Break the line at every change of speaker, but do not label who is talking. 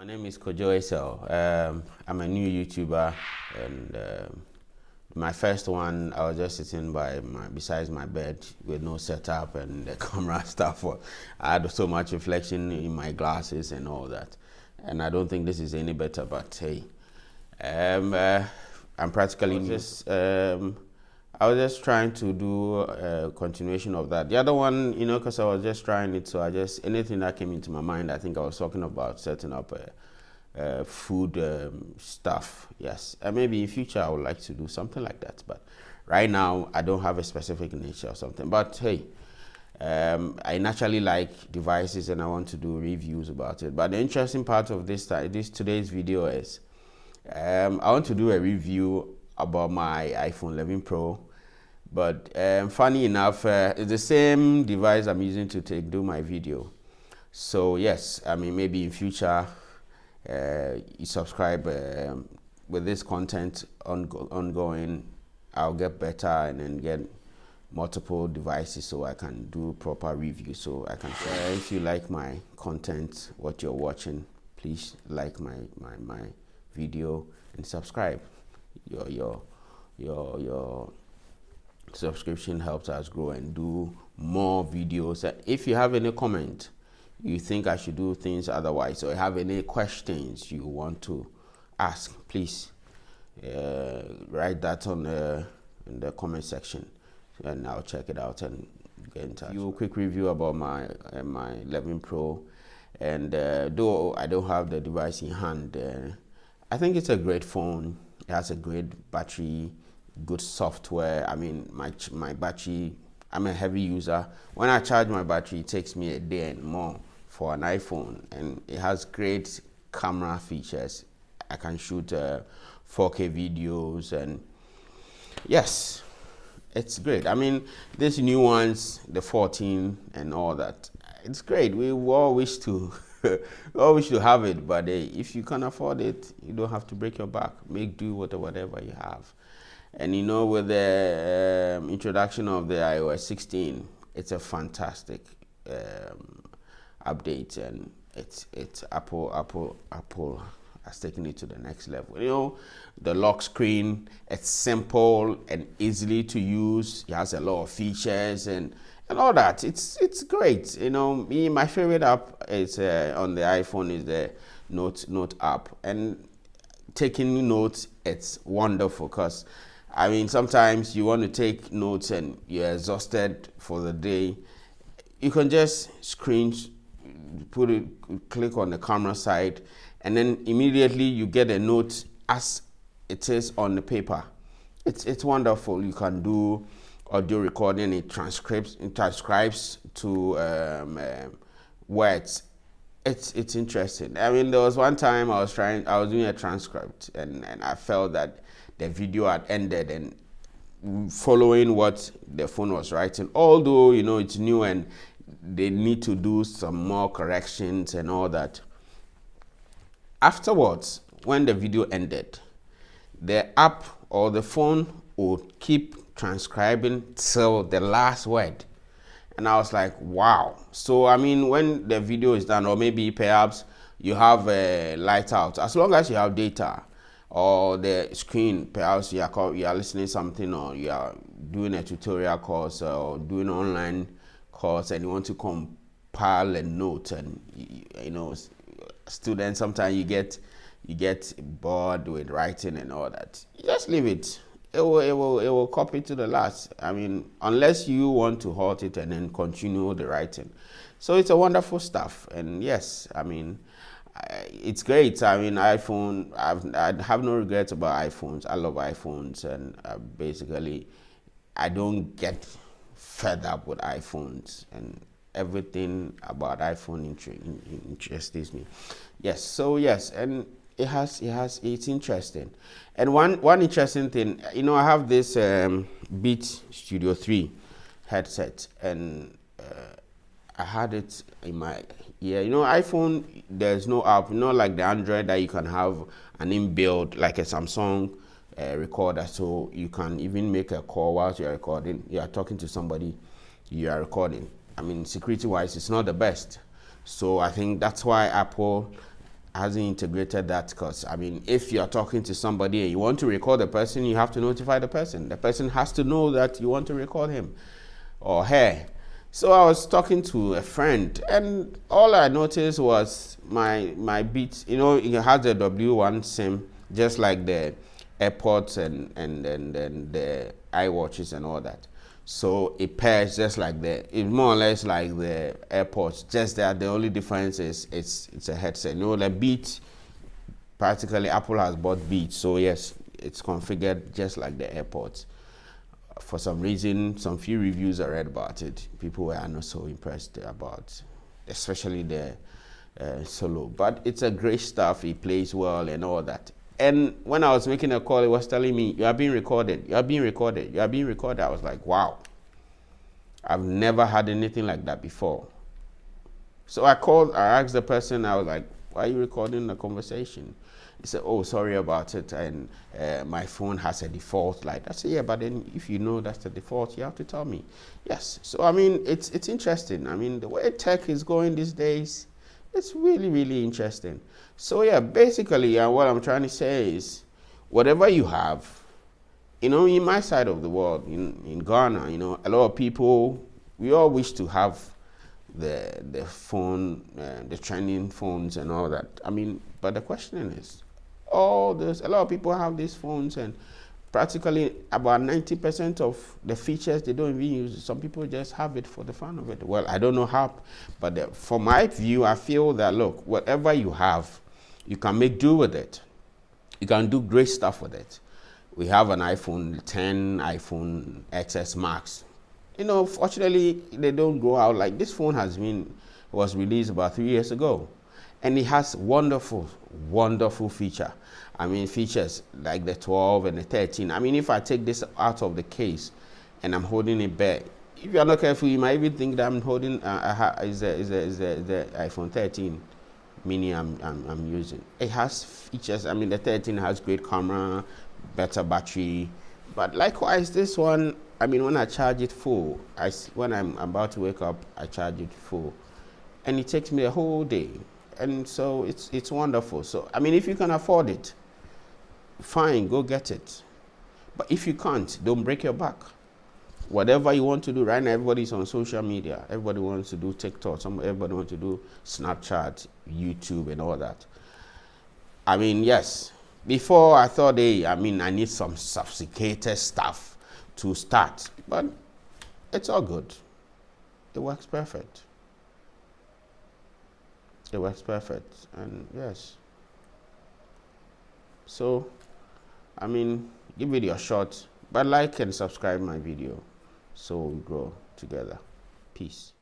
My name is Kojo Esel. I'm a new YouTuber, and my first one, I was just sitting besides my bed with no setup and the camera stuff. I had so much reflection in my glasses and all that, and I don't think this is any better. But hey, I'm practically I was just trying to do a continuation of that. The other one, because I was just trying it, so anything that came into my mind, I think I was talking about setting up food stuff. Yes, and maybe in future I would like to do something like that. But right now, I don't have a specific niche or something. But hey, I naturally like devices and I want to do reviews about it. But the interesting part of today's video is I want to do a review about my iPhone 11 Pro. But funny enough, it's the same device I'm using to do my video. So yes, I mean, maybe in future you subscribe with this content ongoing, I'll get better and then get multiple devices so I can do proper reviews. So I can if you like my content, what you're watching, please like my video and subscribe. Your subscription helps us grow and do more videos. If you have any comment you think I should do things otherwise, or have any questions you want to ask, please write that in the comment section and I'll check it out and get in touch. A quick review about my 11 Pro, and though I don't have the device in hand, I think it's a great phone. It has a great battery, good software. I mean, my battery, I'm a heavy user. When I charge my battery, it takes me a day and more for an iPhone, and it has great camera features. I can shoot 4K videos, and yes, it's great. I mean, these new ones, the 14 and all that, it's great. We all wish to all wish to have it, but if you can afford it, you don't have to break your back. Make do with whatever you have. And with the introduction of the iOS 16, it's a fantastic update, and it's Apple has taken it to the next level. The lock screen, it's simple and easily to use. It has a lot of features and all that. It's great. My favorite app is on the iPhone is the Note app, and taking notes, it's wonderful because I mean, sometimes you want to take notes and you're exhausted for the day. You can just click on the camera side, and then immediately you get a note as it is on the paper. It's wonderful. You can do audio recording. It transcribes to words. It's interesting. I mean, there was one time I was doing a transcript, and I felt that the video had ended and following what the phone was writing, although it's new and they need to do some more corrections and all that. Afterwards, when the video ended, the app or the phone would keep transcribing till the last word. And I was like, wow. So I mean, when the video is done, or maybe perhaps you have a light out, as long as you have data, or the screen, perhaps you are listening to something, or you are doing a tutorial course or doing an online course, and you want to compile a note, and students, sometimes you get bored with writing and all that. You just leave it. It will copy to the last. I mean, unless you want to halt it and then continue the writing. So it's a wonderful stuff, and yes, I mean, it's great. I mean, iPhone, I have no regrets about iPhones. I love iPhones, and basically I don't get fed up with iPhones, and everything about iPhone interests me. Yes, so yes, and it's interesting. And one interesting thing, I have this Beat Studio 3 headset, and I had it in my iPhone. There's no app, like the Android, that you can have an inbuilt, like a Samsung recorder, so you can even make a call whilst you're recording. You are talking to somebody, you are recording. I mean, security wise, it's not the best. So I think that's why Apple hasn't integrated that, because I mean, if you're talking to somebody and you want to record the person, you have to notify the person. The person has to know that you want to record him or her. So I was talking to a friend, and all I noticed was my Beats. You know, it has the W1 SIM, just like the AirPods and the iWatches and all that. So it pairs just like it's more or less like the AirPods, just that the only difference is it's a headset. You know, the Beats, practically Apple has bought Beats, so yes, it's configured just like the AirPods. For some reason, some few reviews I read about it, people were not so impressed about, especially the Solo. But it's a great stuff. It plays well and all that. And when I was making a call, it was telling me, you are being recorded, you are being recorded, you are being recorded. I was like, wow, I've never had anything like that before. So I asked the person, I was like, why are you recording the conversation? He said, oh, sorry about it, and my phone has a default light. I said, yeah, but then if you know that's the default, you have to tell me. Yes. So, I mean, it's interesting. I mean, the way tech is going these days, it's really, really interesting. So, yeah, basically, what I'm trying to say is, whatever you have, you know, in my side of the world, in Ghana, you know, a lot of people, we all wish to have the phone, the trending phones and all that. I mean, but the question is, a lot of people have these phones, and practically about 90% of the features they don't even use. Some people just have it for the fun of it. Well, I don't know how, but from my view, I feel that, look, whatever you have, you can make do with it. You can do great stuff with it. We have an iPhone 10, iPhone XS Max. You know, fortunately, they don't go out. Like, this phone was released about 3 years ago. And it has wonderful, wonderful feature. I mean, features like the 12 and the 13. I mean, if I take this out of the case and I'm holding it back, if you're not careful, you might even think that I'm holding is the iPhone 13 mini I'm using. It has features. I mean, the 13 has great camera, better battery. But likewise, this one, I mean, when I charge it full, when I'm about to wake up, I charge it full. And it takes me a whole day. And so it's wonderful. So, I mean, if you can afford it, fine, go get it. But if you can't, don't break your back. Whatever you want to do, right now everybody's on social media. Everybody wants to do TikTok. Everybody wants to do Snapchat, YouTube, and all that. I mean, yes. Before I thought, hey, I need some sophisticated stuff to start. But it's all good. It works perfect. It works perfect. And yes. So, I mean, give it your shot. But like and subscribe my video so we grow together. Peace.